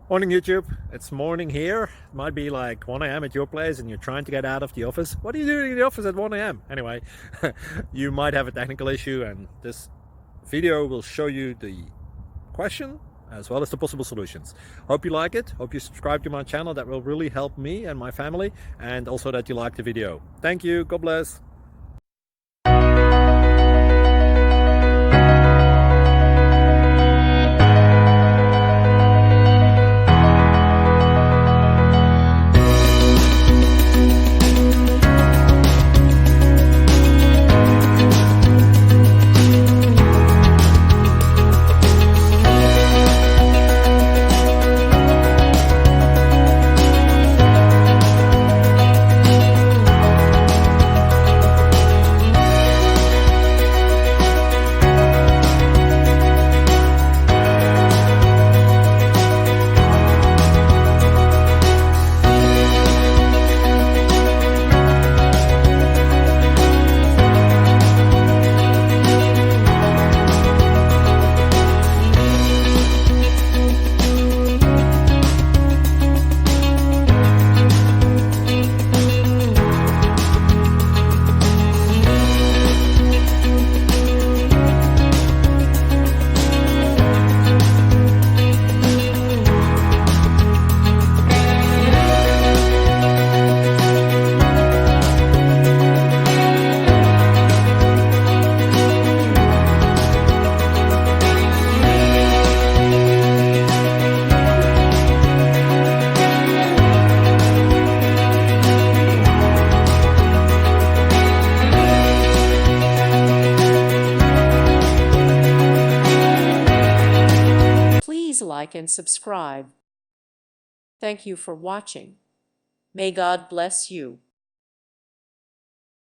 Morning YouTube, it's morning here. It might be like 1 a.m. at your place and you're trying to get out of the office. What are you doing in the office at 1 a.m.? Anyway, you might have a technical issue and this video will show you the question as well as the possible solutions. Hope you like it, hope you subscribe to my channel. That will really help me and my family, and also that you like the video. Thank you, God bless. Please like and subscribe. Thank you for watching. May God bless you.